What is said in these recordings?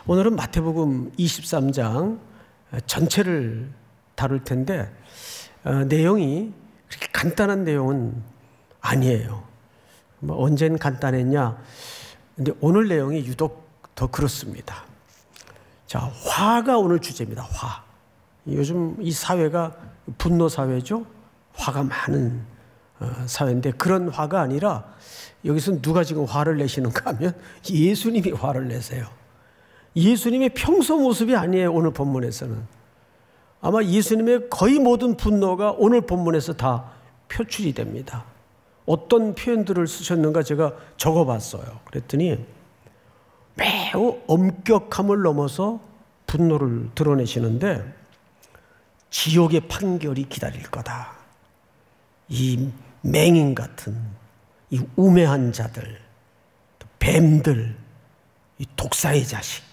오늘은 마태복음 23장 전체를 다룰 텐데 내용이 그렇게 간단한 내용은 아니에요. 언젠 간단했냐? 근데 오늘 내용이 유독 더 그렇습니다. 자, 화가 오늘 주제입니다. 화. 요즘 이 사회가 분노 사회죠. 화가 많은 사회인데 그런 화가 아니라 여기서 누가 지금 화를 내시는가 하면 예수님이 화를 내세요. 예수님의 평소 모습이 아니에요. 오늘 본문에서는. 아마 예수님의 거의 모든 분노가 오늘 본문에서 다 표출이 됩니다. 어떤 표현들을 쓰셨는가 제가 적어봤어요. 그랬더니 매우 엄격함을 넘어서 분노를 드러내시는데 지옥의 판결이 기다릴 거다. 이 맹인 같은 이 우매한 자들, 뱀들, 이 독사의 자식,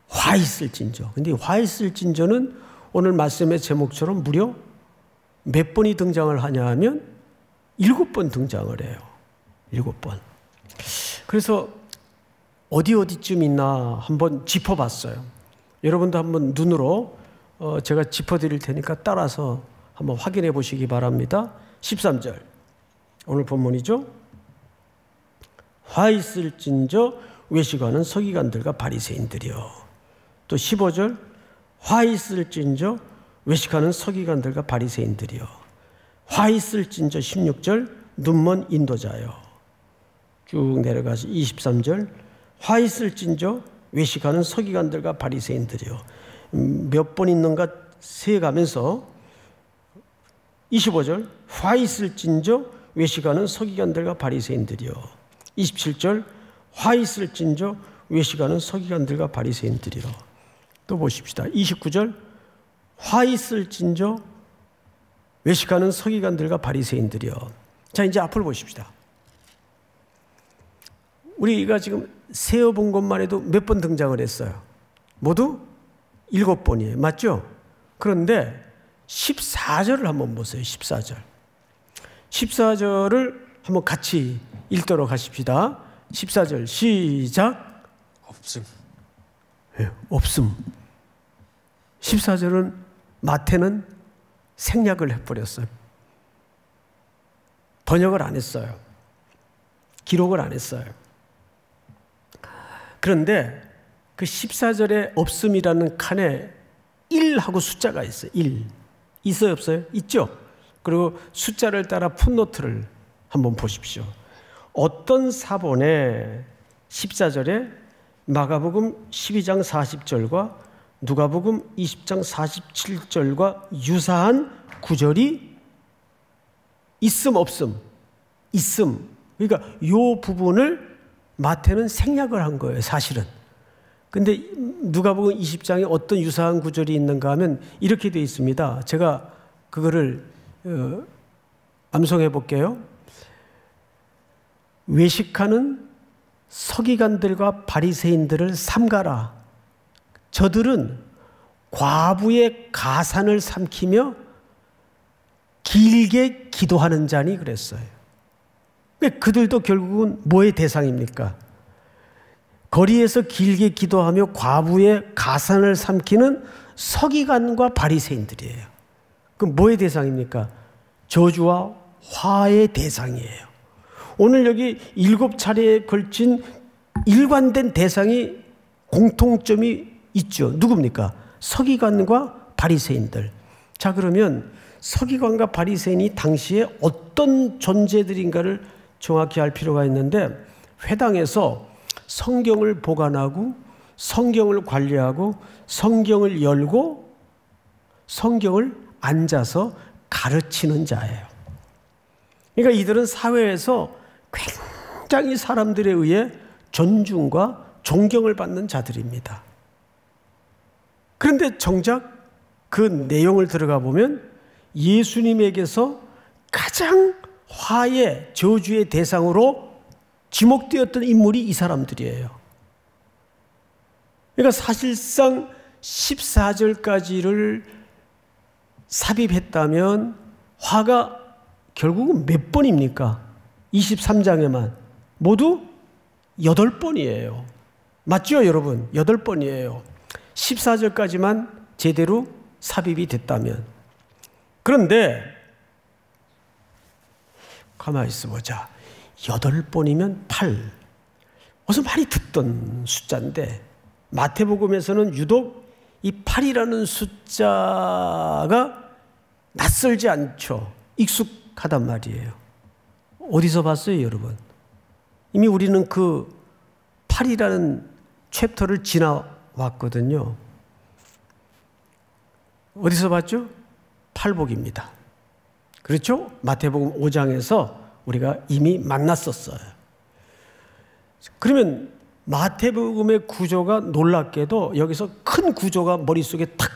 화 있을진저. 근데 화 있을진저는 오늘 말씀의 제목처럼 무려 몇 번이 등장을 하냐 하면 7번 등장을 해요. 7번. 그래서 어디쯤 있나 한번 짚어봤어요. 여러분도 한번 눈으로 제가 짚어드릴 테니까 따라서 한번 확인해 보시기 바랍니다. 13절 오늘 본문이죠. 화 있을진저 외식하는 서기관들과 바리새인들이요. 또 15절 화 있을진저 외식하는 서기관들과 바리새인들이요. 화 있을진저 16절 눈먼 인도자요. 쭉 내려가서 23절 화 있을진저 외식하는 서기관들과 바리새인들이요. 몇 번 있는가 세가면서 25절 화 있을진저 외식하는 서기관들과 바리새인들이요. 27절 화 있을진저 외식하는 서기관들과 바리새인들이요. 또 보십시다. 29절 화 있을진저 외식하는 서기관들과 바리새인들이요. 자, 이제 앞을 보십시다. 우리가 지금 세어본 것만 해도 몇 번 등장을 했어요. 모두 7번이에요. 맞죠? 그런데 14절을 한번 보세요. 14절. 14절을 한번 같이 읽도록 하십시다. 14절 시작. 없음. 네, 없음. 14절은 마태는 생략을 해버렸어요. 번역을 안 했어요. 기록을 안 했어요. 그런데 그 14절에 없음이라는 칸에 1하고 숫자가 있어요. 1. 있어요, 없어요? 있죠? 그리고 숫자를 따라 풋노트를 한번 보십시오. 어떤 사본에 14절에 마가복음 12장 40절과 누가복음 20장 47절과 유사한 구절이 있음 없음, 있음. 그러니까 이 부분을 마태는 생략을 한 거예요, 사실은. 근데 누가복음 20장에 어떤 유사한 구절이 있는가 하면 이렇게 되어 있습니다. 제가 그거를 암송해 볼게요. 외식하는 서기관들과 바리새인들을 삼가라. 저들은 과부의 가산을 삼키며 길게 기도하는 자니 그랬어요. 그들도 결국은 뭐의 대상입니까? 거리에서 길게 기도하며 과부의 가산을 삼키는 서기관과 바리새인들이에요. 그럼 뭐의 대상입니까? 저주와 화의 대상이에요. 오늘 여기 7차례에 걸친 일관된 대상이 공통점이 있죠. 누굽니까? 서기관과 바리새인들. 자, 그러면 서기관과 바리새인이 당시에 어떤 존재들인가를 정확히 알 필요가 있는데 회당에서 성경을 보관하고 성경을 관리하고 성경을 열고 성경을 앉아서 가르치는 자예요. 그러니까 이들은 사회에서 굉장히 사람들에 의해 존중과 존경을 받는 자들입니다. 그런데 정작 그 내용을 들어가 보면 예수님에게서 가장 화의 저주의 대상으로 지목되었던 인물이 이 사람들이에요. 그러니까 사실상 14절까지를 삽입했다면 화가 결국은 몇 번입니까? 23장에만 모두 8번이에요. 맞죠, 여러분? 8번이에요. 14절까지만 제대로 삽입이 됐다면. 그런데 가만히 있어보자. 8번이면 8. 어서 많이 듣던 숫자인데 마태복음에서는 유독 이 8이라는 숫자가 낯설지 않죠. 익숙하단 말이에요. 어디서 봤어요, 여러분? 이미 우리는 그 8이라는 챕터를 지나왔거든요. 어디서 봤죠? 팔복입니다. 그렇죠? 마태복음 5장에서 우리가 이미 만났었어요. 그러면 마태복음의 구조가 놀랍게도 여기서 큰 구조가 머릿속에 탁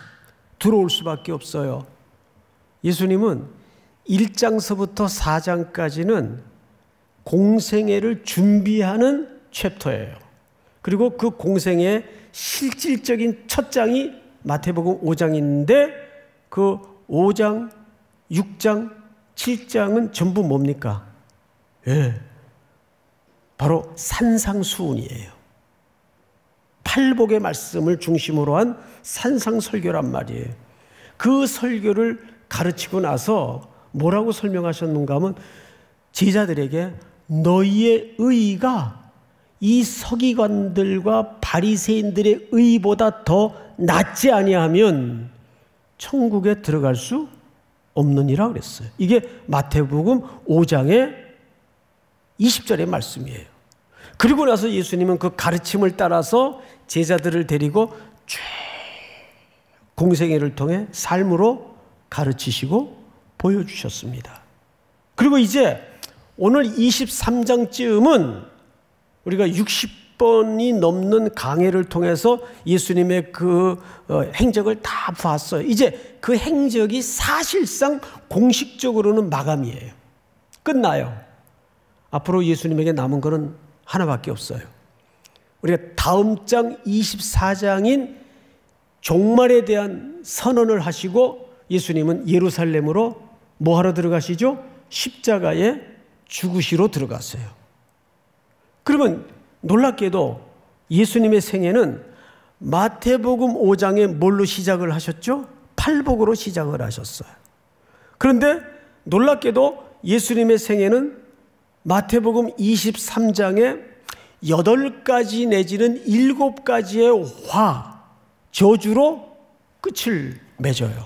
들어올 수밖에 없어요. 예수님은 1장서부터 4장까지는 공생애를 준비하는 챕터예요. 그리고 그 공생애의 실질적인 첫 장이 마태복음 5장인데 그 5장, 6장, 7장은 전부 뭡니까? 예, 바로 산상수훈이에요. 팔복의 말씀을 중심으로 한 산상설교란 말이에요. 그 설교를 가르치고 나서 뭐라고 설명하셨는가 하면 제자들에게 너희의 의가 이 서기관들과 바리새인들의 의보다 더 낫지 아니하면 천국에 들어갈 수 없느니라 그랬어요. 이게 마태복음 5장의 20절의 말씀이에요. 그리고 나서 예수님은 그 가르침을 따라서 제자들을 데리고 쭉 공생애를 통해 삶으로 가르치시고 보여주셨습니다. 그리고 이제 오늘 23장쯤은 우리가 60번이 넘는 강해를 통해서 예수님의 그 행적을 다 봤어요. 이제 그 행적이 사실상 공식적으로는 마감이에요. 끝나요. 앞으로 예수님에게 남은 것은 하나밖에 없어요. 우리가 다음 장 24장인 종말에 대한 선언을 하시고 예수님은 예루살렘으로 뭐 하러 들어가시죠? 십자가에 죽으시러 들어갔어요. 그러면 놀랍게도 예수님의 생애는 마태복음 5장에 뭘로 시작을 하셨죠? 팔복으로 시작을 하셨어요. 그런데 놀랍게도 예수님의 생애는 마태복음 23장에 8가지 내지는 7가지의 저주로 끝을 맺어요.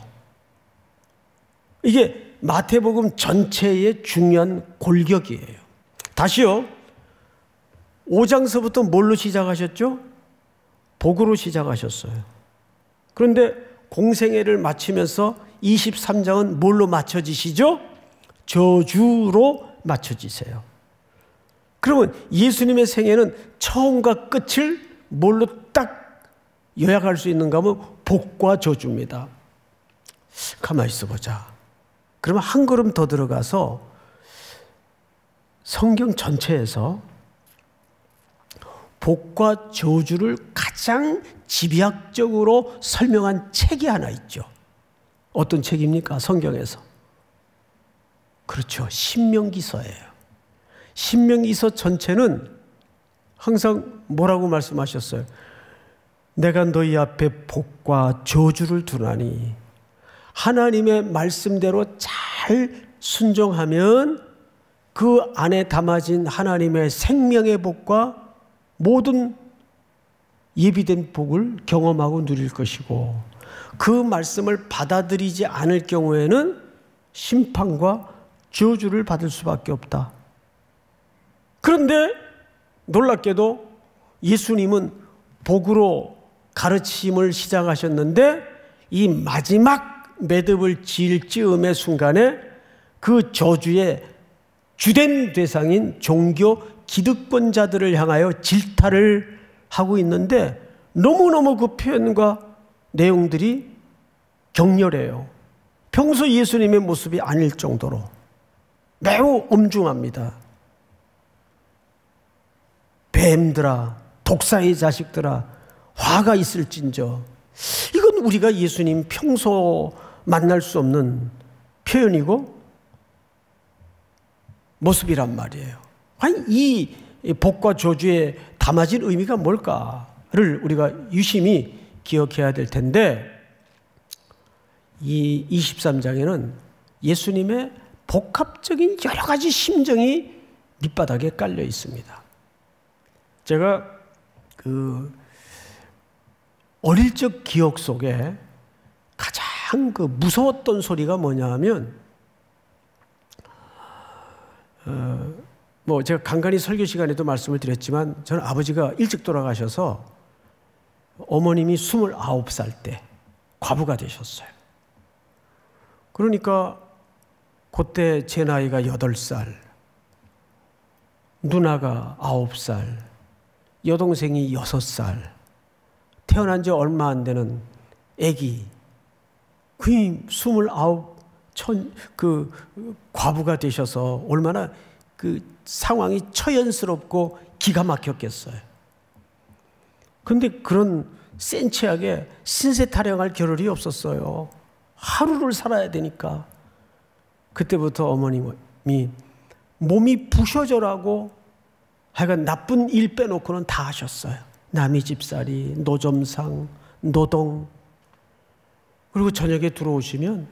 이게 마태복음 전체의 중요한 골격이에요. 다시요. 5장서부터 뭘로 시작하셨죠? 복으로 시작하셨어요. 그런데 공생애를 마치면서 23장은 뭘로 맞춰지시죠? 저주로 맞춰지세요. 그러면 예수님의 생애는 처음과 끝을 뭘로 딱 요약할 수 있는가 하면 복과 저주입니다. 가만히 있어보자. 그러면 한 걸음 더 들어가서 성경 전체에서 복과 저주를 가장 집약적으로 설명한 책이 하나 있죠. 어떤 책입니까? 성경에서. 그렇죠. 신명기서예요. 신명기서 전체는 항상 뭐라고 말씀하셨어요? 내가 너희 앞에 복과 저주를 두나니 하나님의 말씀대로 잘 순종하면 그 안에 담아진 하나님의 생명의 복과 모든 예비된 복을 경험하고 누릴 것이고 그 말씀을 받아들이지 않을 경우에는 심판과 저주를 받을 수밖에 없다. 그런데 놀랍게도 예수님은 복으로 가르침을 시작하셨는데 이 마지막 매듭을 지을 즈음의 순간에 그 저주의 주된 대상인 종교 기득권자들을 향하여 질타를 하고 있는데 너무너무 그 표현과 내용들이 격렬해요. 평소 예수님의 모습이 아닐 정도로 매우 엄중합니다. 뱀들아, 독사의 자식들아, 화가 있을진저. 이건 우리가 예수님 평소 만날 수 없는 표현이고 모습이란 말이에요. 아니, 이 복과 저주의 담아진 의미가 뭘까를 우리가 유심히 기억해야 될 텐데, 이 23장에는 예수님의 복합적인 여러 가지 심정이 밑바닥에 깔려 있습니다. 제가 어릴 적 기억 속에 가장 무서웠던 소리가 뭐냐 하면, 제가 간간히 설교 시간에도 말씀을 드렸지만, 저는 아버지가 일찍 돌아가셔서 어머님이 29살 때 과부가 되셨어요. 그러니까 그때 제 나이가 8살, 누나가 9살, 여동생이 6살, 태어난 지 얼마 안 되는 아기, 그 29 과부가 되셔서 얼마나 그 상황이 처연스럽고 기가 막혔겠어요. 그런데 그런 센치하게 신세 타령할 겨를이 없었어요. 하루를 살아야 되니까. 그때부터 어머님이 몸이 부셔져라고 하여간 나쁜 일 빼놓고는 다 하셨어요. 남의 집살이, 노점상, 노동. 그리고 저녁에 들어오시면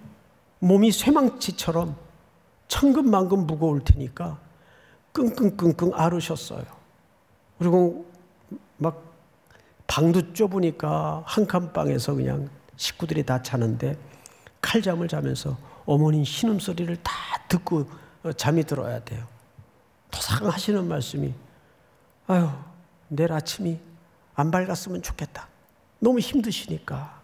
몸이 쇠망치처럼 천근만근 무거울 테니까 끙끙끙끙 앓으셨어요. 그리고 막 방도 좁으니까 한 칸 방에서 그냥 식구들이 다 자는데 칼잠을 자면서 어머니 신음소리를 다 듣고 잠이 들어야 돼요. 토상하시는 말씀이, 아유, 내일 아침이 안 밝았으면 좋겠다. 너무 힘드시니까.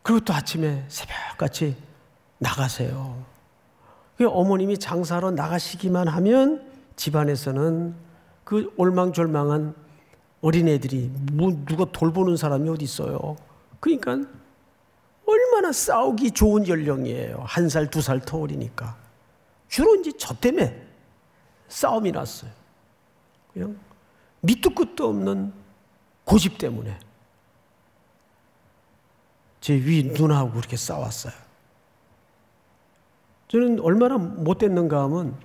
그리고 또 아침에 새벽같이 나가세요. 어머님이 장사하러 나가시기만 하면 집안에서는 그 올망졸망한 어린애들이 누가 돌보는 사람이 어디 있어요. 그러니까 얼마나 싸우기 좋은 연령이에요. 1살, 2살 더 어리니까. 주로 이제 저 때문에 싸움이 났어요. 그냥 밑도 끝도 없는 고집 때문에 제 위 누나하고 그렇게 싸웠어요. 저는 얼마나 못됐는가 하면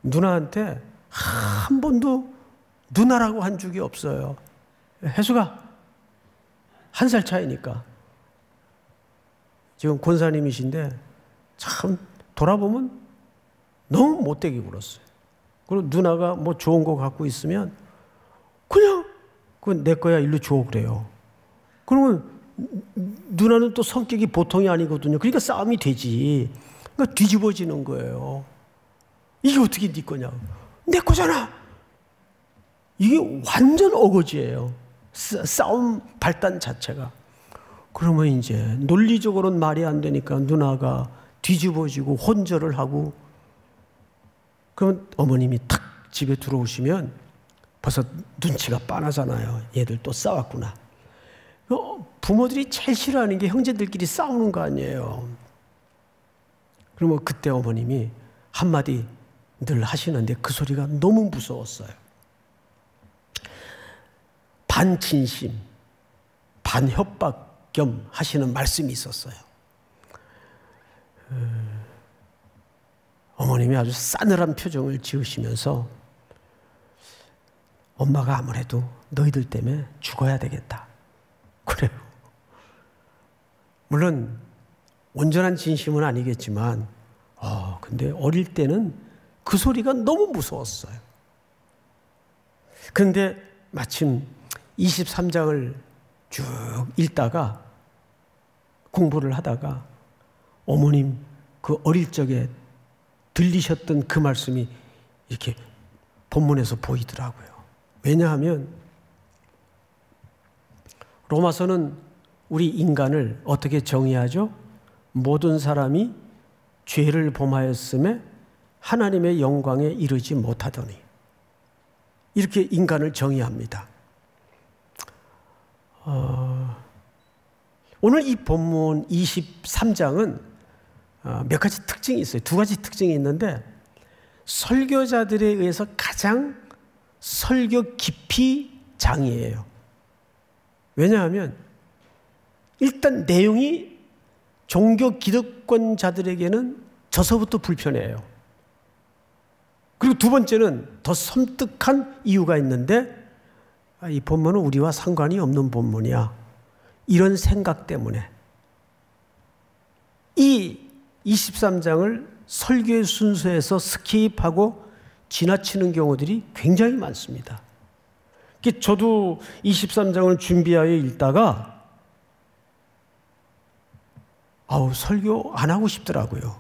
누나한테 한 번도 누나라고 한 적이 없어요. 혜수가 1살 차이니까. 지금 권사님이신데 참 돌아보면 너무 못되게 굴었어요. 그리고 누나가 뭐 좋은 거 갖고 있으면 그냥 그건 내 거야 일로 줘 그래요. 그러면 누나는 또 성격이 보통이 아니거든요. 그러니까 싸움이 되지. 그러니까 뒤집어지는 거예요. 이게 어떻게 네 거냐. 내 거잖아. 이게 완전 어거지예요. 싸움 발단 자체가. 그러면 이제 논리적으로는 말이 안 되니까 누나가 뒤집어지고 혼절을 하고, 그러면 어머님이 탁 집에 들어오시면 벌써 눈치가 빤하잖아요. 얘들 또 싸웠구나. 부모들이 제일 싫어하는 게 형제들끼리 싸우는 거 아니에요. 그러면 그때 어머님이 한마디 늘 하시는데 그 소리가 너무 무서웠어요. 반진심, 반협박 겸 하시는 말씀이 있었어요. 어머님이 아주 싸늘한 표정을 지으시면서 엄마가 아무래도 너희들 때문에 죽어야 되겠다. 그래요. 물론 온전한 진심은 아니겠지만 근데 어릴 때는 그 소리가 너무 무서웠어요. 그런데 마침 23장을 쭉 읽다가 공부를 하다가 어머님 그 어릴 적에 들리셨던 그 말씀이 이렇게 본문에서 보이더라고요. 왜냐하면 로마서는 우리 인간을 어떻게 정의하죠? 모든 사람이 죄를 범하였음에 하나님의 영광에 이르지 못하더니, 이렇게 인간을 정의합니다. 오늘 이 본문 23장은 몇 가지 특징이 있어요. 2가지 특징이 있는데, 설교자들에 의해서 가장 설교 깊이 장이에요. 왜냐하면 일단 내용이 종교 기득권자들에게는 저서부터 불편해요. 그리고 두 번째는 더 섬뜩한 이유가 있는데 이 본문은 우리와 상관이 없는 본문이야. 이런 생각 때문에 이 23장을 설교의 순서에서 스킵하고 지나치는 경우들이 굉장히 많습니다. 저도 23장을 준비하여 읽다가 설교 안 하고 싶더라고요.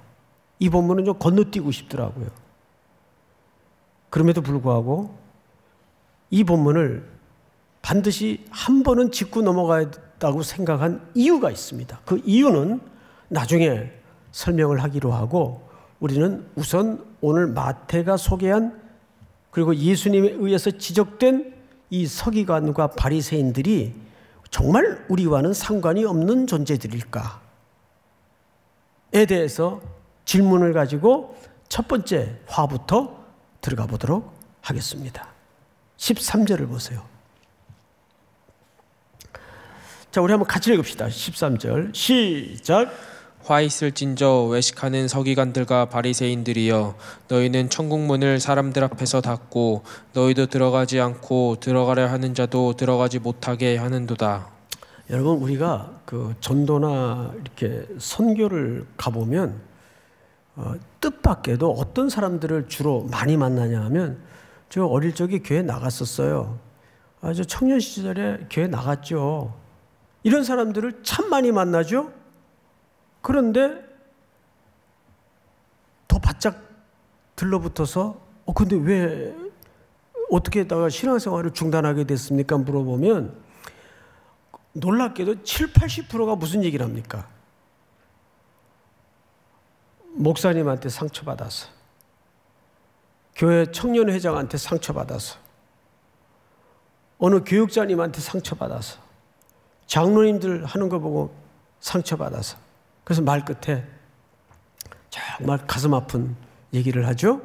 이 본문은 좀 건너뛰고 싶더라고요. 그럼에도 불구하고 이 본문을 반드시 한 번은 짚고 넘어가야겠다고 생각한 이유가 있습니다. 그 이유는 나중에 설명을 하기로 하고 우리는 우선 오늘 마태가 소개한 그리고 예수님에 의해서 지적된 이 서기관과 바리새인들이 정말 우리와는 상관이 없는 존재들일까에 대해서 질문을 가지고 첫 번째 화부터 들어가 보도록 하겠습니다. 13절을 보세요. 자, 우리 한번 같이 읽읍시다. 13절 시작. 화 있을진저 외식하는 서기관들과 바리새인들이여, 너희는 천국문을 사람들 앞에서 닫고 너희도 들어가지 않고 들어가려 하는 자도 들어가지 못하게 하는도다. 여러분, 우리가 그 전도나 이렇게 선교를 가보면 뜻밖에도 어떤 사람들을 주로 많이 만나냐 하면, 저 어릴 적에 교회 나갔었어요. 저 청년 시절에 교회 나갔죠. 이런 사람들을 참 많이 만나죠. 그런데 더 바짝 들러붙어서 근데 왜 어떻게 했다가 신앙생활을 중단하게 됐습니까? 물어보면 놀랍게도 70~80%가 무슨 얘기를 합니까? 목사님한테 상처받아서, 교회 청년회장한테 상처받아서, 어느 교육자님한테 상처받아서, 장로님들 하는 거 보고 상처받아서, 그래서 말 끝에 정말 가슴 아픈 얘기를 하죠.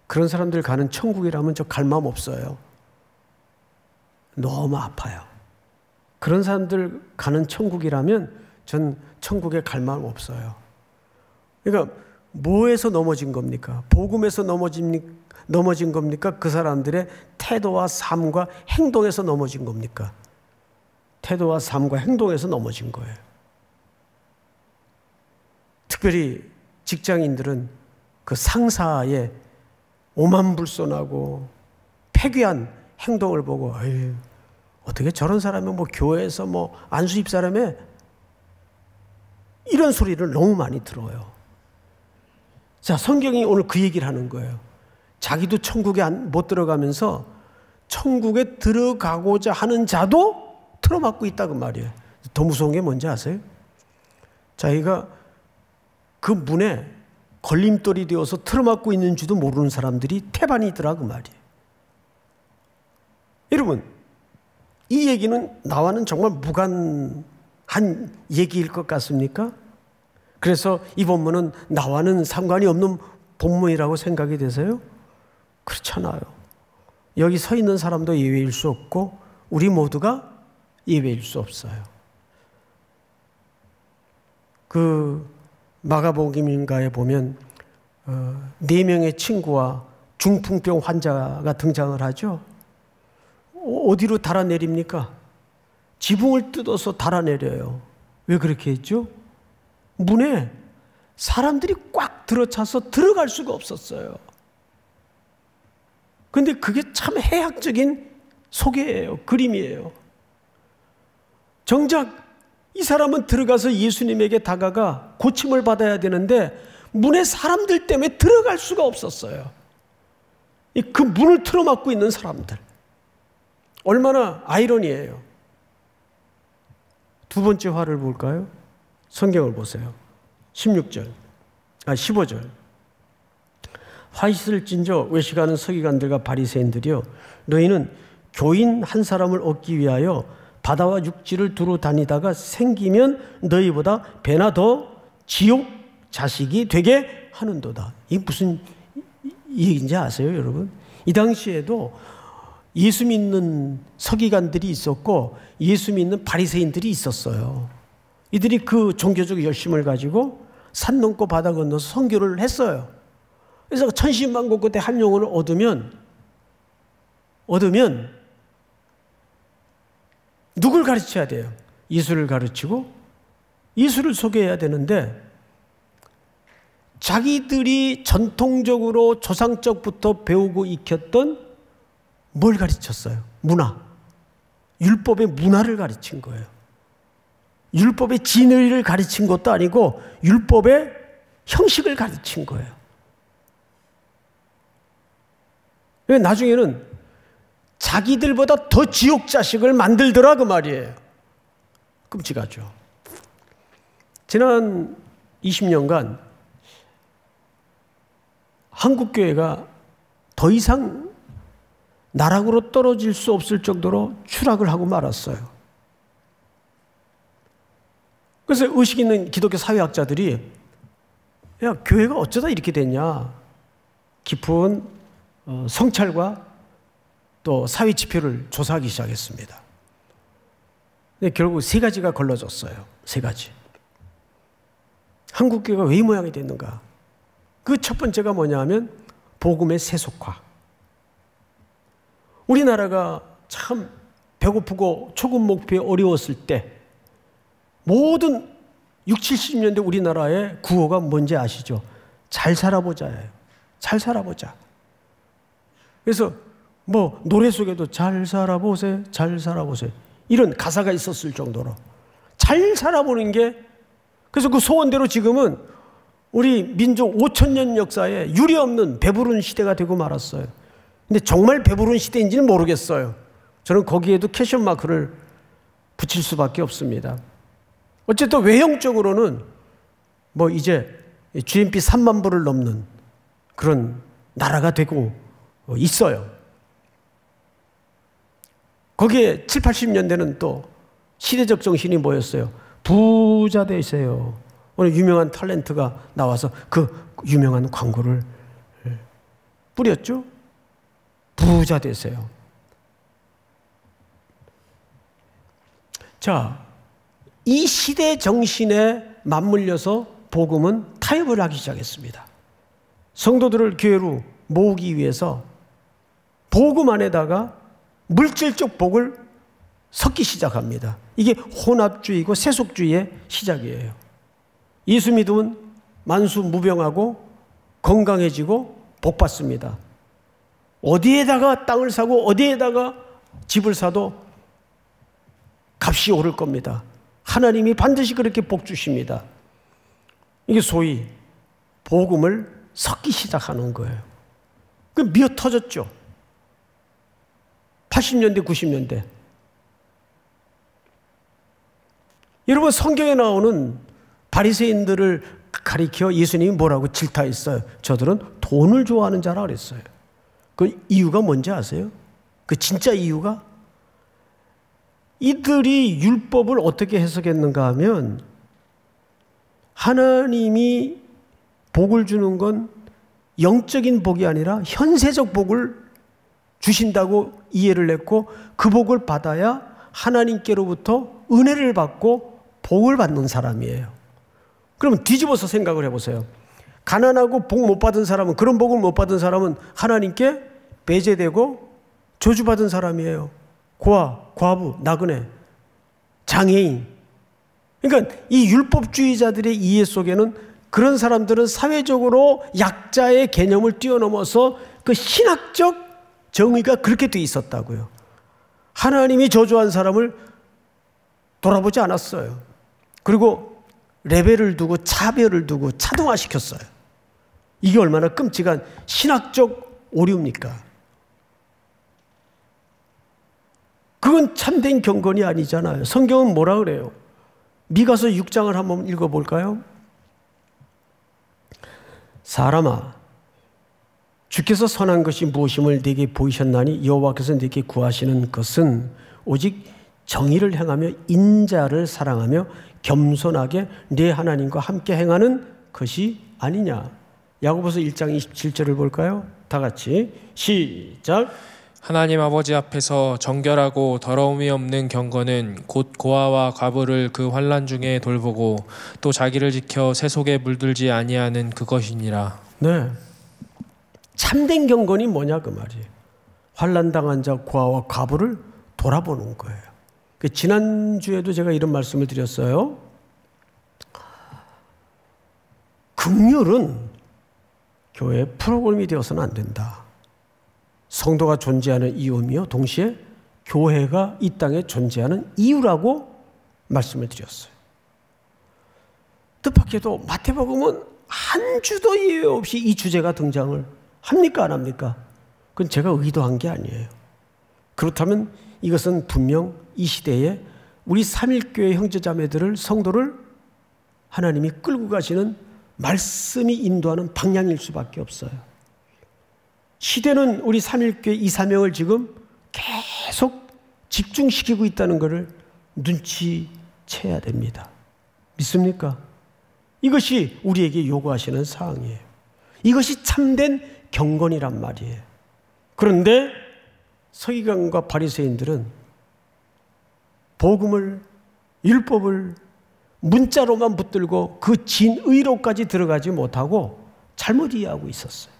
그런 사람들 가는 천국이라면 저 갈 마음 없어요. 너무 아파요. 그런 사람들 가는 천국이라면 전 천국에 갈 마음 없어요. 그러니까 뭐에서 넘어진 겁니까? 복음에서 넘어진 겁니까? 그 사람들의 태도와 삶과 행동에서 넘어진 겁니까? 태도와 삶과 행동에서 넘어진 거예요. 특별히 직장인들은 그 상사의 오만불손하고 폐괴한 행동을 보고 어떻게 저런 사람이 교회에서 안수입 사람에 이런 소리를 너무 많이 들어요. 자, 성경이 오늘 그 얘기를 하는 거예요. 자기도 천국에 못 들어가면서 천국에 들어가고자 하는 자도 틀어막고 있다 그 말이에요. 더 무서운 게 뭔지 아세요? 자기가 그 문에 걸림돌이 되어서 틀어막고 있는 줄도 모르는 사람들이 태반이더라 그 말이에요. 여러분, 이 얘기는 나와는 정말 무관한 얘기일 것 같습니까? 그래서 이 본문은 나와는 상관이 없는 본문이라고 생각이 되세요? 그렇잖아요. 여기 서 있는 사람도 예외일 수 없고 우리 모두가 예외일 수 없어요. 그 마가복음인가에 보면 4명의 친구와 중풍병 환자가 등장을 하죠. 어디로 달아내립니까? 지붕을 뜯어서 달아내려요. 왜 그렇게 했죠? 문에 사람들이 꽉 들어차서 들어갈 수가 없었어요. 그런데 그게 참 해학적인 소개예요. 그림이에요. 정작 이 사람은 들어가서 예수님에게 다가가 고침을 받아야 되는데 문에 사람들 때문에 들어갈 수가 없었어요. 그 문을 틀어막고 있는 사람들. 얼마나 아이러니해요. 두 번째 화를 볼까요? 성경을 보세요. 15절. 화 있을진저 외식하는 서기관들과 바리새인들이여, 너희는 교인 한 사람을 얻기 위하여 바다와 육지를 두루 다니다가 생기면 너희보다 배나 더 지옥 자식이 되게 하는도다. 이게 무슨 얘기인지 아세요, 여러분? 이 당시에도 예수 믿는 서기관들이 있었고 예수 믿는 바리새인들이 있었어요. 이들이 그 종교적 열심을 가지고 산 넘고 바다 건너서 선교를 했어요. 그래서 천신만고 끝에 한 영혼을 얻으면 누굴 가르쳐야 돼요? 예수를 가르치고 예수를 소개해야 되는데 자기들이 전통적으로 조상적부터 배우고 익혔던 뭘 가르쳤어요? 문화. 율법의 문화를 가르친 거예요. 율법의 진리를 가르친 것도 아니고 율법의 형식을 가르친 거예요. 나중에는 자기들보다 더 지옥 자식을 만들더라 그 말이에요. 끔찍하죠. 지난 20년간 한국교회가 더 이상 나락으로 떨어질 수 없을 정도로 추락을 하고 말았어요. 그래서 의식 있는 기독교 사회학자들이 야, 교회가 어쩌다 이렇게 됐냐. 깊은 성찰과 또 사회 지표를 조사하기 시작했습니다. 근데 결국 세 가지가 걸러졌어요. 세 가지. 한국교회가 왜 이 모양이 됐는가? 그 첫 번째가 뭐냐 하면 복음의 세속화. 우리나라가 참 배고프고 초급 목표에 어려웠을 때 모든 60, 70년대 우리나라의 구호가 뭔지 아시죠? 잘 살아보자예요. 잘 살아보자. 그래서 뭐 노래 속에도 잘 살아보세요. 잘 살아보세요. 이런 가사가 있었을 정도로 잘 살아보는 게 그래서 그 소원대로 지금은 우리 민족 5,000년 역사에 유례없는 배부른 시대가 되고 말았어요. 근데 정말 배부른 시대인지는 모르겠어요. 저는 거기에도 캐션 마크를 붙일 수밖에 없습니다. 어쨌든 외형적으로는 뭐 이제 GNP 3만 불을 넘는 그런 나라가 되고 있어요. 거기에 7, 80년대는 또 시대적 정신이 뭐였어요? 부자 되세요. 오늘 유명한 탤런트가 나와서 그 유명한 광고를 뿌렸죠. 부자 되세요. 자, 이 시대 정신에 맞물려서 복음은 타협을 하기 시작했습니다. 성도들을 교회로 모으기 위해서 복음 안에다가 물질적 복을 섞기 시작합니다. 이게 혼합주의고 세속주의의 시작이에요. 예수 믿으면 만수무병하고 건강해지고 복 받습니다. 어디에다가 땅을 사고 어디에다가 집을 사도 값이 오를 겁니다. 하나님이 반드시 그렇게 복 주십니다. 이게 소위 복음을 섞기 시작하는 거예요. 그 미어 터졌죠. 80년대, 90년대. 여러분 성경에 나오는 바리새인들을 가리켜 예수님이 뭐라고 질타했어요? 저들은 돈을 좋아하는 자라 그랬어요. 그 이유가 뭔지 아세요? 그 진짜 이유가 이들이 율법을 어떻게 해석했는가 하면 하나님이 복을 주는 건 영적인 복이 아니라 현세적 복을 주신다고 이해를 했고 그 복을 받아야 하나님께로부터 은혜를 받고 복을 받는 사람이에요. 그러면 뒤집어서 생각을 해보세요. 가난하고 복 못 받은 사람은 그런 복을 못 받은 사람은 하나님께 배제되고 저주받은 사람이에요. 고아, 과부, 나그네, 장애인. 그러니까 이 율법주의자들의 이해 속에는 그런 사람들은 사회적으로 약자의 개념을 뛰어넘어서 그 신학적 정의가 그렇게 돼 있었다고요. 하나님이 저주한 사람을 돌아보지 않았어요. 그리고 레벨을 두고 차별을 두고 차등화시켰어요. 이게 얼마나 끔찍한 신학적 오류입니까? 그건 참된 경건이 아니잖아요. 성경은 뭐라 그래요? 미가서 6장을 한번 읽어볼까요? 사람아, 주께서 선한 것이 무엇임을 네게 보이셨나니 여호와께서 네게 구하시는 것은 오직 정의를 행하며 인자를 사랑하며 겸손하게 네 하나님과 함께 행하는 것이 아니냐. 야고보서 1장 27절을 볼까요? 다 같이 시작. 하나님 아버지 앞에서 정결하고 더러움이 없는 경건은 곧 고아와 과부를 그 환난 중에 돌보고 또 자기를 지켜 세속에 물들지 아니하는 그것이니라. 네. 참된 경건이 뭐냐 그 말이에요. 환난당한 자 고아와 과부를 돌아보는 거예요. 지난주에도 제가 이런 말씀을 드렸어요. 긍휼은 교회의 프로그램이 되어서는 안 된다. 성도가 존재하는 이유며 동시에 교회가 이 땅에 존재하는 이유라고 말씀을 드렸어요. 뜻밖에도 마태복음은 한 주도 예외 없이 이 주제가 등장을 합니까 안 합니까? 그건 제가 의도한 게 아니에요. 그렇다면 이것은 분명 이 시대에 우리 삼일교회 형제자매들을 성도를 하나님이 끌고 가시는 말씀이 인도하는 방향일 수밖에 없어요. 시대는 우리 삼일교회 이 사명을 지금 계속 집중시키고 있다는 것을 눈치채야 됩니다. 믿습니까? 이것이 우리에게 요구하시는 사항이에요. 이것이 참된 경건이란 말이에요. 그런데 서기관과 바리새인들은 복음을, 율법을 문자로만 붙들고 그 진의로까지 들어가지 못하고 잘못 이해하고 있었어요.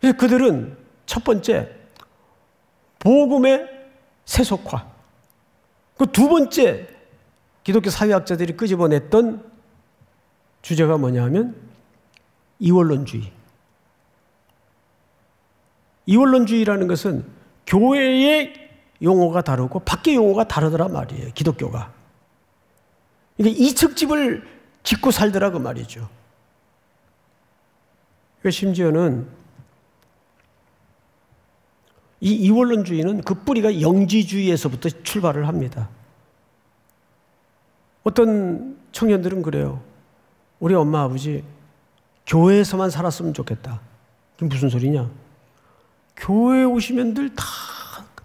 그래서 그들은 첫 번째 복음의 세속화, 그 두 번째 기독교 사회학자들이 끄집어냈던 주제가 뭐냐 하면 이원론주의. 이원론주의라는 것은 교회의 용어가 다르고 밖의 용어가 다르더란 말이에요. 기독교가. 그러니까 이측집을 짓고 살더라 그 말이죠. 그러니까 심지어는 이 이원론주의는 그 뿌리가 영지주의에서부터 출발을 합니다. 어떤 청년들은 그래요. 우리 엄마 아버지 교회에서만 살았으면 좋겠다. 그게 무슨 소리냐? 교회에 오시면 늘 다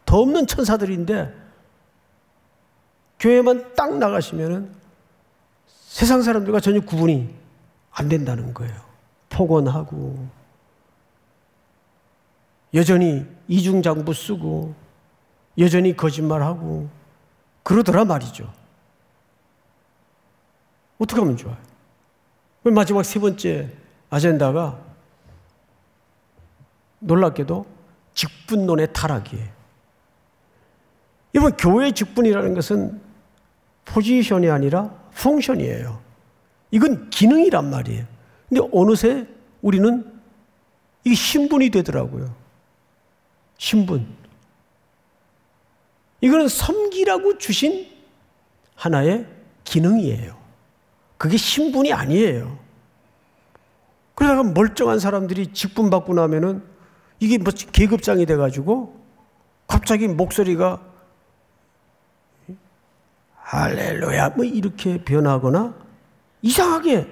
더 없는 천사들인데 교회만 딱 나가시면은 세상 사람들과 전혀 구분이 안 된다는 거예요. 폭언하고 여전히 이중장부 쓰고 여전히 거짓말하고 그러더라 말이죠. 어떻게 하면 좋아요? 마지막 세 번째 아젠다가 놀랍게도 직분론의 타락이에요. 여러분, 교회의 직분이라는 것은 포지션이 아니라 펑션이에요. 이건 기능이란 말이에요. 근데 어느새 우리는 이게 신분이 되더라고요. 신분. 이거는 섬기라고 주신 하나의 기능이에요. 그게 신분이 아니에요. 그러다가 멀쩡한 사람들이 직분 받고 나면은 이게 뭐 계급장이 돼가지고 갑자기 목소리가 할렐루야 뭐 이렇게 변하거나 이상하게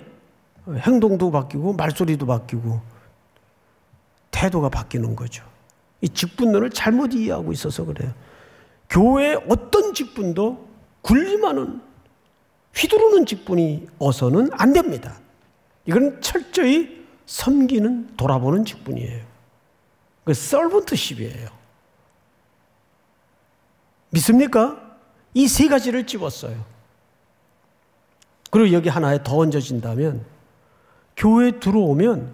행동도 바뀌고 말소리도 바뀌고 태도가 바뀌는 거죠. 이 직분론을 잘못 이해하고 있어서 그래요. 교회의 어떤 직분도 군림하는 휘두르는 직분이 어서는 안 됩니다. 이건 철저히 섬기는 돌아보는 직분이에요. 그 서번트십이에요. 믿습니까? 이 세 가지를 집었어요. 그리고 여기 하나에 더 얹어진다면 교회에 들어오면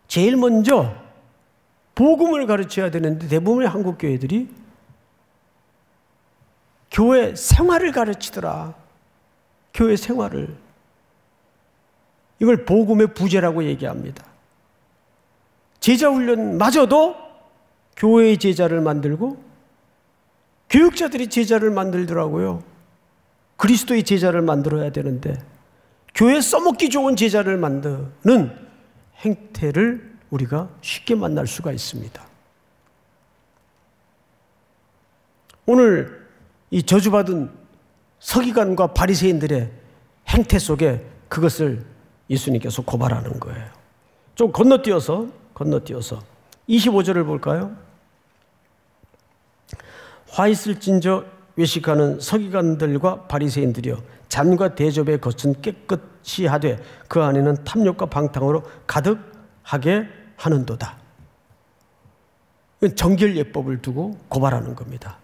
제일 먼저 복음을 가르쳐야 되는데 대부분의 한국 교회들이 교회 생활을 가르치더라. 교회 생활을. 이걸 복음의 부재라고 얘기합니다. 제자훈련마저도 교회의 제자를 만들고 교육자들이 제자를 만들더라고요. 그리스도의 제자를 만들어야 되는데 교회에 써먹기 좋은 제자를 만드는 행태를 우리가 쉽게 만날 수가 있습니다. 오늘 이 저주받은 서기관과 바리새인들의 행태 속에 그것을 예수님께서 고발하는 거예요. 좀 건너뛰어서 25절을 볼까요? 화 있을진저 외식하는 서기관들과 바리새인들이여 잔과 대접의 겉은 깨끗이 하되 그 안에는 탐욕과 방탕으로 가득하게 하는도다. 정결예법을 두고 고발하는 겁니다.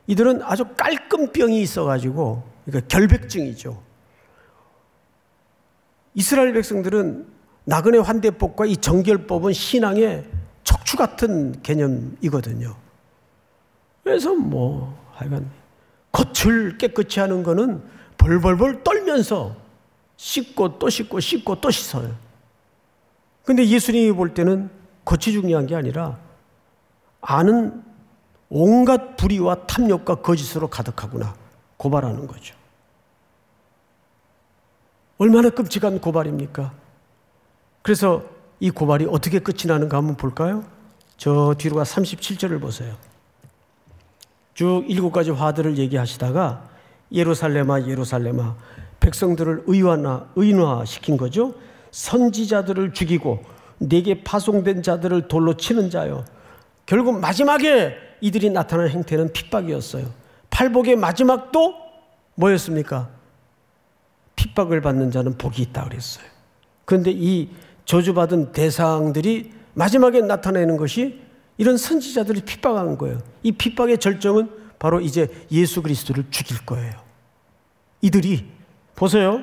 이들은 아주 깔끔병이 있어가지고 그러니까 결백증이죠. 이스라엘 백성들은 나그네 환대법과 이 정결법은 신앙의 척추 같은 개념이거든요. 그래서 뭐 하여간 겉을 깨끗이 하는 거는 벌벌벌 떨면서 씻고 또 씻고 씻고 또 씻어요. 근데 예수님이 볼 때는 겉이 중요한 게 아니라 안은 온갖 불의와 탐욕과 거짓으로 가득하구나 고발하는 거죠. 얼마나 끔찍한 고발입니까? 그래서 이 고발이 어떻게 끝이 나는가 한번 볼까요? 저 뒤로 가 37절을 보세요. 쭉 7가지 화들을 얘기하시다가 예루살렘아 예루살렘아 백성들을 의인화시킨 거죠. 선지자들을 죽이고 내게 파송된 자들을 돌로 치는 자요. 결국 마지막에 이들이 나타난 행태는 핍박이었어요. 팔복의 마지막도 뭐였습니까? 핍박을 받는 자는 복이 있다 그랬어요. 그런데 이 저주받은 대상들이 마지막에 나타내는 것이 이런 선지자들을 핍박한 거예요. 이 핍박의 절정은 바로 이제 예수 그리스도를 죽일 거예요. 이들이 보세요.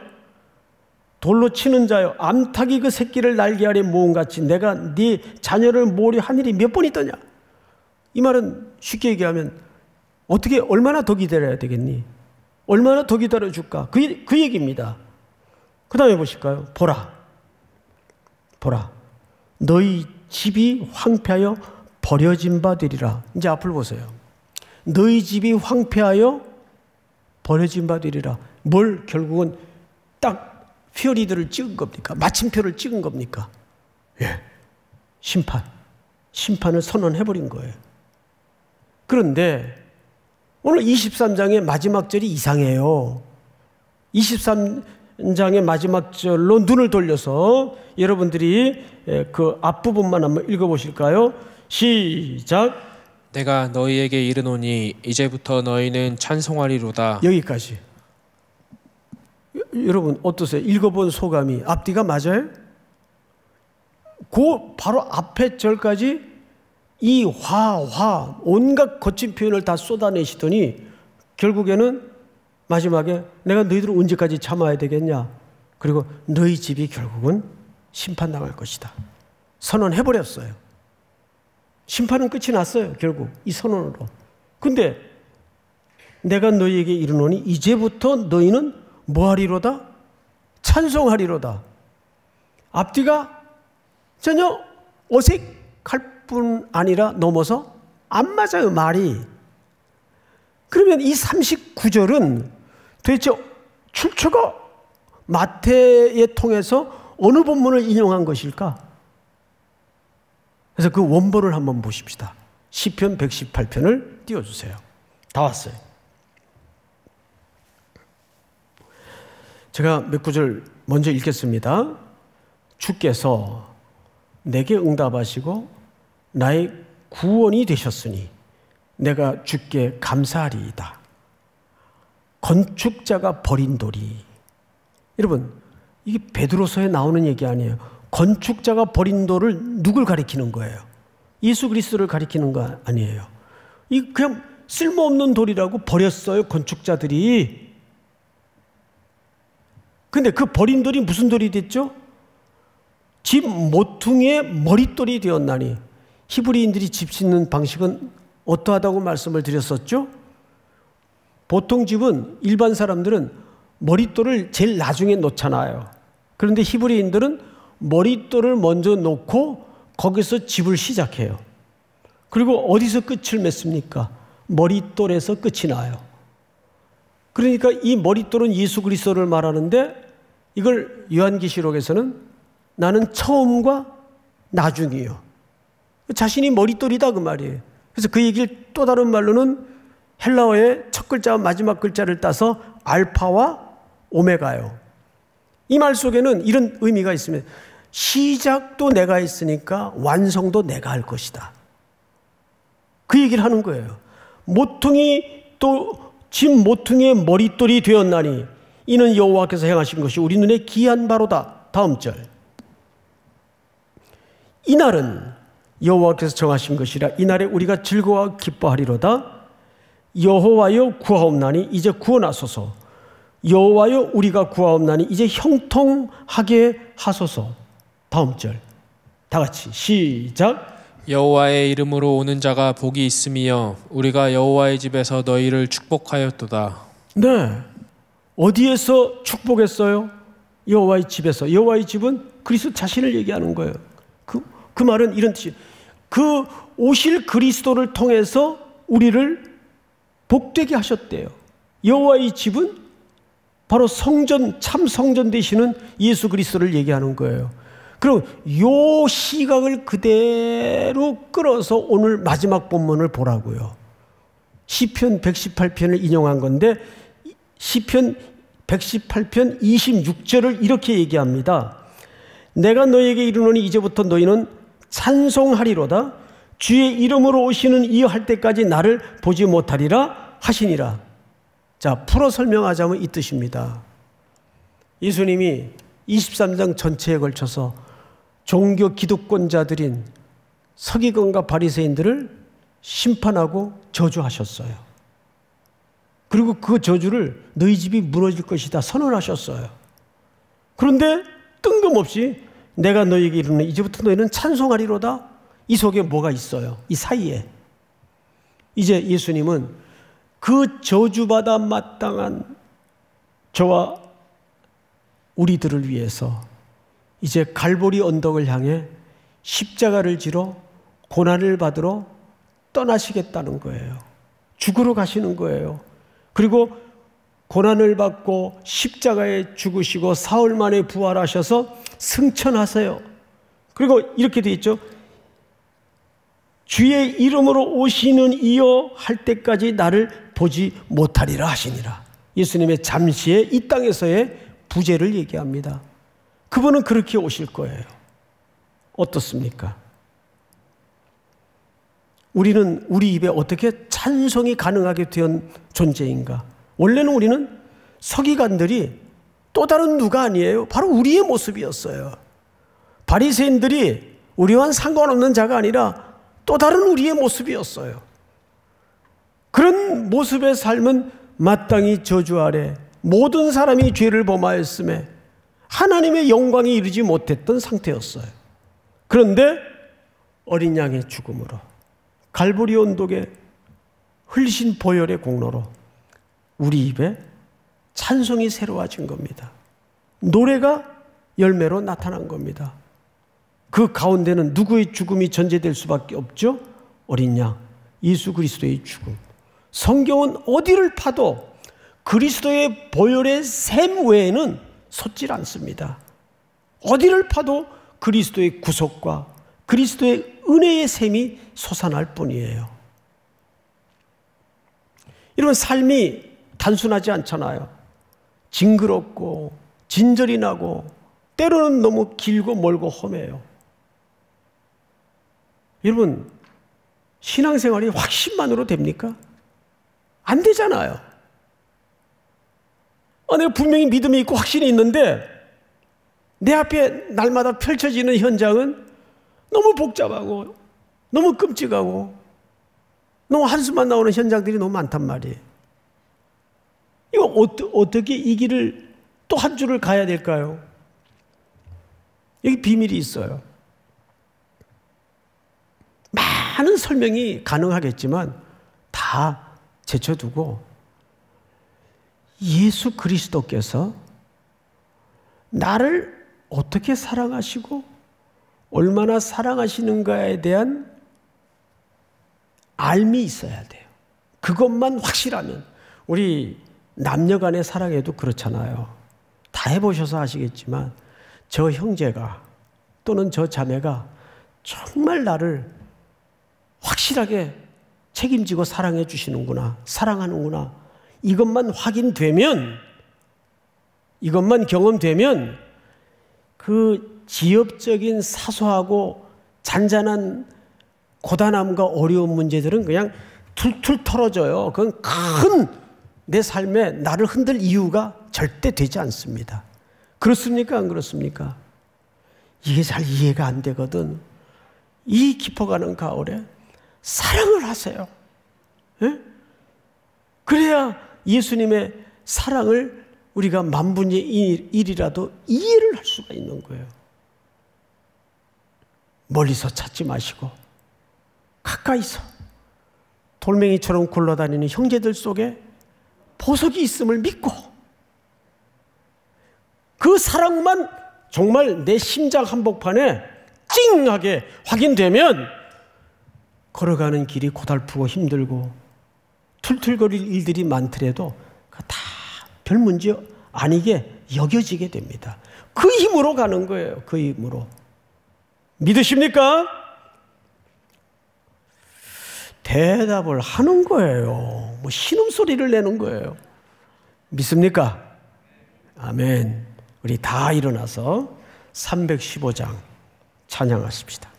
돌로 치는 자여 암탉이 그 새끼를 날개 아래 모음같이 내가 네 자녀를 모으려 한 일이 몇 번 있더냐. 이 말은 쉽게 얘기하면 어떻게 얼마나 더 기다려야 되겠니? 얼마나 더 기다려줄까? 그 얘기입니다. 그 다음에 보실까요? 보라 너희 집이 황폐하여 버려진 바 되리라. 이제 앞을 보세요. 너희 집이 황폐하여 버려진 바 되리라. 뭘 결국은 딱 피어리드를 찍은 겁니까? 마침표를 찍은 겁니까? 예. 심판을 선언해버린 거예요. 그런데 오늘 23장의 마지막 절이 이상해요. 23장의 마지막 절로 눈을 돌려서 여러분들이 그 앞부분만 한번 읽어보실까요? 시작. 내가 너희에게 이르노니 이제부터 너희는 찬송하리로다. 여기까지. 여러분 어떠세요? 읽어본 소감이 앞뒤가 맞아요? 그 바로 앞에 절까지 이 온갖 거친 표현을 다 쏟아내시더니 결국에는 마지막에 내가 너희들을 언제까지 참아야 되겠냐? 그리고 너희 집이 결국은 심판당할 것이다. 선언해버렸어요. 심판은 끝이 났어요. 결국 이 선언으로. 근데 내가 너희에게 이르노니 이제부터 너희는 뭐하리로다? 찬송하리로다. 앞뒤가 전혀 어색할 뿐 아니라 넘어서 안 맞아요, 말이. 그러면 이 39절은 도대체 출처가 마태에 통해서 어느 본문을 인용한 것일까? 그래서 그 원본을 한번 보십시다. 시편 118편을 띄워주세요. 다 왔어요. 제가 몇 구절 먼저 읽겠습니다. 주께서 내게 응답하시고 나의 구원이 되셨으니 내가 주께 감사하리이다. 건축자가 버린 돌이. 여러분 이게 베드로서에 나오는 얘기 아니에요. 건축자가 버린 돌을 누굴 가리키는 거예요? 예수 그리스도를 가리키는 거 아니에요. 이 그냥 쓸모없는 돌이라고 버렸어요, 건축자들이. 근데 그 버린 돌이 무슨 돌이 됐죠? 집 모퉁이의 머릿돌이 되었나니. 히브리인들이 집 짓는 방식은 어떠하다고 말씀을 드렸었죠? 보통 집은 일반 사람들은 머릿돌을 제일 나중에 놓잖아요. 그런데 히브리인들은 머릿돌을 먼저 놓고 거기서 집을 시작해요. 그리고 어디서 끝을 맺습니까? 머릿돌에서 끝이 나요. 그러니까 이 머릿돌은 예수 그리스도를 말하는데 이걸 요한계시록에서는 나는 처음과 나중이요. 자신이 머릿돌이다 그 말이에요. 그래서 그 얘기를 또 다른 말로는 헬라어의 첫 글자와 마지막 글자를 따서 알파와 오메가요. 이 말 속에는 이런 의미가 있습니다. 시작도 내가 있으니까 완성도 내가 할 것이다. 그 얘기를 하는 거예요. 모퉁이 또 집 모퉁이의 머릿돌이 되었나니 이는 여호와께서 행하신 것이 우리 눈에 기이한 바로다. 다음 절. 이날은 여호와께서 정하신 것이라 이날에 우리가 즐거워 기뻐하리로다. 여호와여 구하옵나니 이제 구원하소서. 여호와여 우리가 구하옵나니 이제 형통하게 하소서. 다음 절 다 같이 시작. 여호와의 이름으로 오는 자가 복이 있음이여 우리가 여호와의 집에서 너희를 축복하였도다. 네, 어디에서 축복했어요? 여호와의 집에서. 여호와의 집은 그리스도 자신을 얘기하는 거예요. 그 말은 이런 뜻이에요. 그 오실 그리스도를 통해서 우리를 복되게 하셨대요. 여호와의 집은 바로 성전, 참 성전 되시는 예수 그리스도를 얘기하는 거예요. 그럼 요 시각을 그대로 끌어서 오늘 마지막 본문을 보라고요. 시편 118편을 인용한 건데 시편 118편 26절을 이렇게 얘기합니다. 내가 너에게 이르노니 이제부터 너희는 찬송하리로다. 주의 이름으로 오시는 이여 할 때까지 나를 보지 못하리라 하시니라. 자, 풀어 설명하자면 이 뜻입니다. 예수님이 23장 전체에 걸쳐서 종교 기득권자들인 서기관과 바리새인들을 심판하고 저주하셨어요. 그리고 그 저주를 너희 집이 무너질 것이다 선언하셨어요. 그런데 뜬금없이 내가 너희에게 이르노니 이제부터 너희는 찬송하리로다. 이 속에 뭐가 있어요? 이 사이에. 이제 예수님은 그 저주받아 마땅한 저와 우리들을 위해서 이제 갈보리 언덕을 향해 십자가를 지러 고난을 받으러 떠나시겠다는 거예요. 죽으러 가시는 거예요. 그리고 고난을 받고 십자가에 죽으시고 사흘 만에 부활하셔서 승천하세요. 그리고 이렇게 돼 있죠. 주의 이름으로 오시는 이여 할 때까지 나를 보지 못하리라 하시니라. 예수님의 잠시의 이 땅에서의 부재를 얘기합니다. 그분은 그렇게 오실 거예요. 어떻습니까? 우리는 우리 입에 어떻게 찬송이 가능하게 된 존재인가? 원래는 우리는 서기관들이 또 다른 누가 아니에요. 바로 우리의 모습이었어요. 바리새인들이 우리와는 상관없는 자가 아니라 또 다른 우리의 모습이었어요. 그런 모습의 삶은 마땅히 저주 아래 모든 사람이 죄를 범하였음에 하나님의 영광에 이르지 못했던 상태였어요. 그런데 어린 양의 죽음으로 갈보리 언덕의 흘리신 보혈의 공로로 우리 입에 찬송이 새로워진 겁니다. 노래가 열매로 나타난 겁니다. 그 가운데는 누구의 죽음이 전제될 수밖에 없죠? 어린 양, 예수 그리스도의 죽음. 성경은 어디를 파도 그리스도의 보혈의 샘 외에는 솟질 않습니다. 어디를 파도 그리스도의 구속과 그리스도의 은혜의 샘이 솟아날 뿐이에요. 이런 삶이 단순하지 않잖아요. 징그럽고 진절이 나고 때로는 너무 길고 멀고 험해요. 여러분, 신앙생활이 확신만으로 됩니까? 안 되잖아요. 내가 분명히 믿음이 있고 확신이 있는데 내 앞에 날마다 펼쳐지는 현장은 너무 복잡하고 너무 끔찍하고 너무 한숨만 나오는 현장들이 너무 많단 말이에요. 이거 어떻게 이 길을 또 한 줄을 가야 될까요? 여기 비밀이 있어요. 많은 설명이 가능하겠지만 다 제쳐두고 예수 그리스도께서 나를 어떻게 사랑하시고 얼마나 사랑하시는가에 대한 알미 있어야 돼요. 그것만 확실하면. 우리 남녀 간의 사랑에도 그렇잖아요. 다 해보셔서 아시겠지만 저 형제가 또는 저 자매가 정말 나를 확실하게 책임지고 사랑해 주시는구나, 사랑하는구나, 이것만 확인되면, 이것만 경험되면 그 지엽적인 사소하고 잔잔한 고단함과 어려운 문제들은 그냥 툴툴 털어져요. 그건 큰 내 삶에 나를 흔들 이유가 절대 되지 않습니다. 그렇습니까? 안 그렇습니까? 이게 잘 이해가 안 되거든. 이 깊어가는 가을에 사랑을 하세요. 예? 그래야 예수님의 사랑을 우리가 만분의 1이라도 이해를 할 수가 있는 거예요. 멀리서 찾지 마시고 가까이서 돌멩이처럼 굴러다니는 형제들 속에 보석이 있음을 믿고 그 사랑만 정말 내 심장 한복판에 찡하게 확인되면 걸어가는 길이 고달프고 힘들고 툴툴거릴 일들이 많더라도 다 별 문제 아니게 여겨지게 됩니다. 그 힘으로 가는 거예요. 그 힘으로. 믿으십니까? 대답을 하는 거예요. 뭐 신음소리를 내는 거예요. 믿습니까? 아멘. 우리 다 일어나서 315장 찬양하십시다.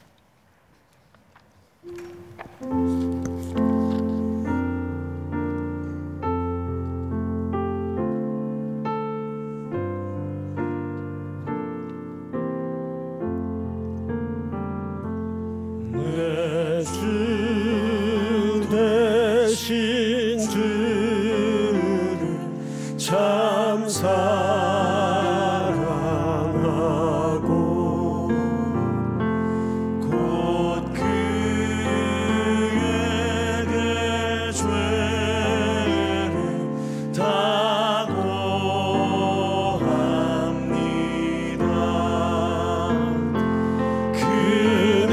참 사랑하고 곧 그에게 죄를 다 고합니다. 그는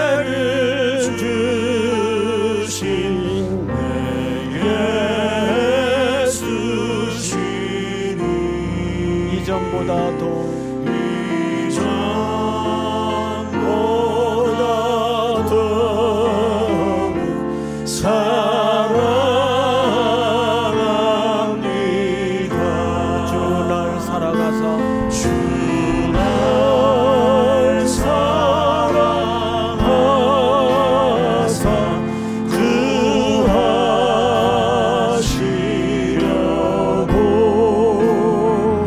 은혜를 주신 이전보다 더 사랑합니다. 주 날 사랑하사 주 날 사랑하사 구하시려고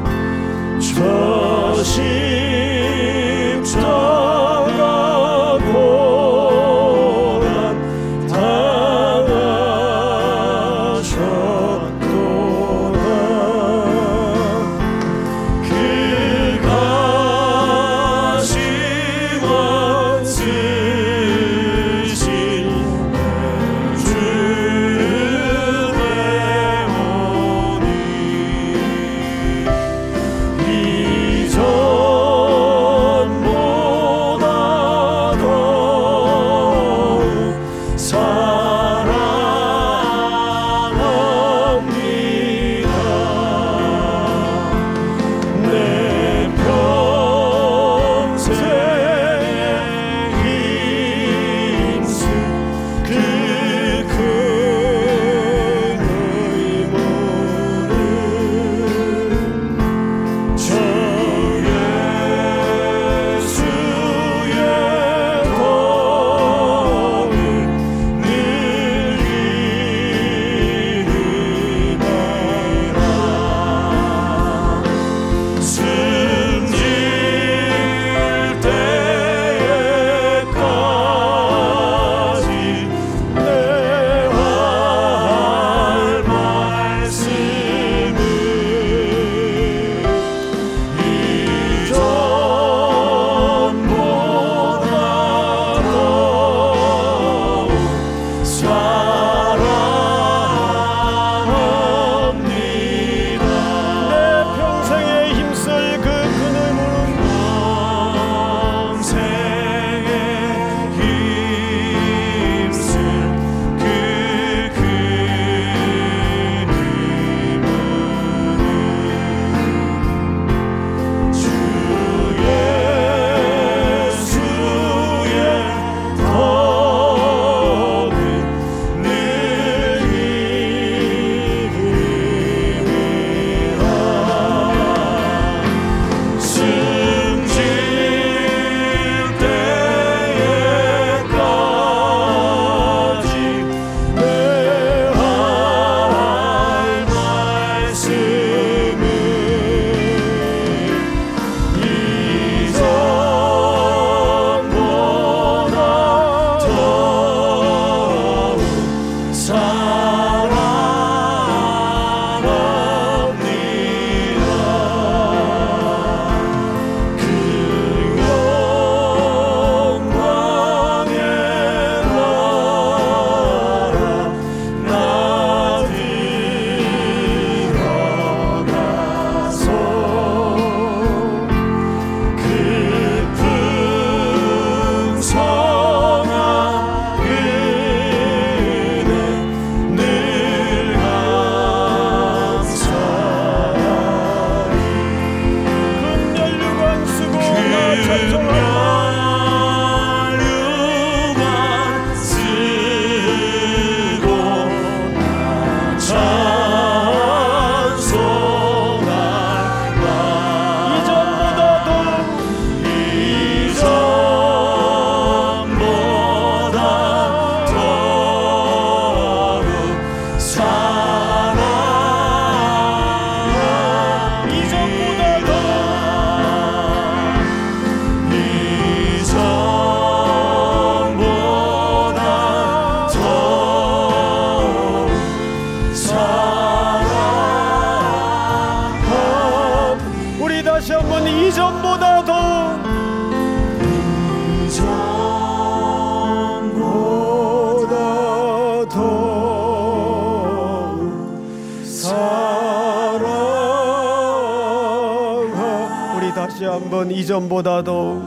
한번 이전보다도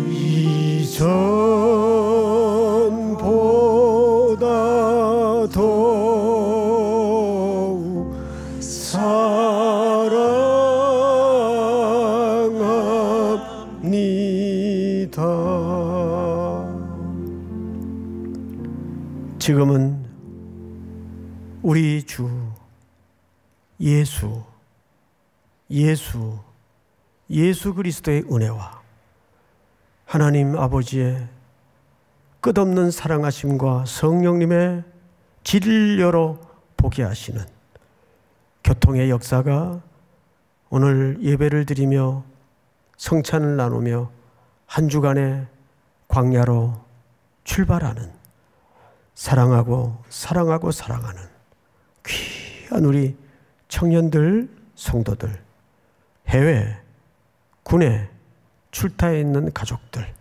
이전보다 더욱 사랑합니다. 지금은 우리 주 예수 그리스도의 은혜와 하나님 아버지의 끝없는 사랑하심과 성령님의 길을 열어 보게 하시는 교통의 역사가 오늘 예배를 드리며 성찬을 나누며 한 주간의 광야로 출발하는 사랑하고 사랑하는 귀한 우리 청년들, 성도들, 해외, 군에 출타해 있는 가족들,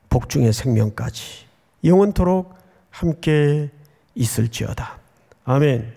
복중의 생명까지 영원토록 함께 있을지어다. 아멘.